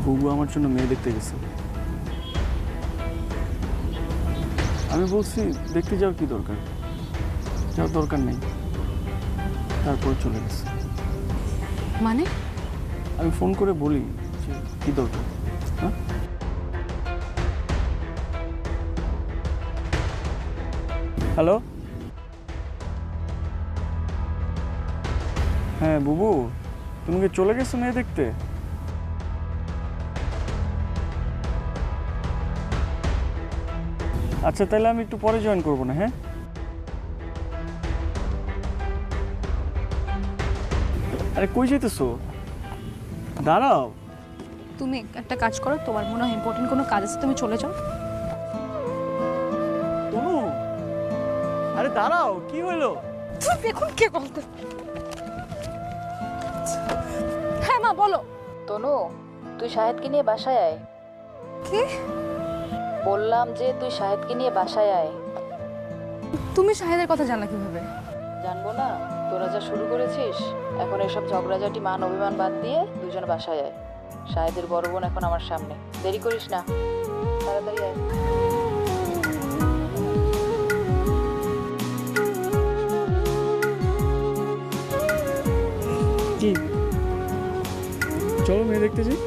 বুবু আমার জন্য মেয়ে দেখতে গেছে। আমি বলছি দেখতে যাওয়ার কি দরকার, যাওয়ার দরকার নেই, তারপর চলে গেছে। মানে আমি ফোন করে বলি যে কি দরকার। হ্যাঁ হ্যালো, হ্যাঁ বুবু, তুমি কি চলে গেছো মেয়ে দেখতে? আচ্ছা তাহলে আমি একটু পরে জয়েন করবো না। হ্যাঁ আরে কই যেতেছো, দাঁড়াও। তুমি একটা কাজ করো, তোমার মনে হয় ইম্পর্টেন্ট কোনো কাজ আছে, তুমি চলে যাও। তনু, আরে দাঁড়াও, কি হলো? তুমি দেখুন কে বলতে। হ্যাঁ মা বলো। তনু, তুই শাহেদকে নিয়ে বাসায় আয়। কি? বললাম যে তুই শাহেদকে নিয়ে বাসায় আয়। তুমি শাহেদের কথা জানা কিভাবে? জানবো না? তোরা যা শুরু করেছিস, এখন এসব ঝগড়াঝাটি মান অভিমান বাদ দিয়ে দুজন বাসায় আয়। শাহেদের বড় বোন এখন আমার সামনে, দেরি করিস না, তাড়াতাড়ি আয়। কি, চলো মেয়ে দেখতে যাই।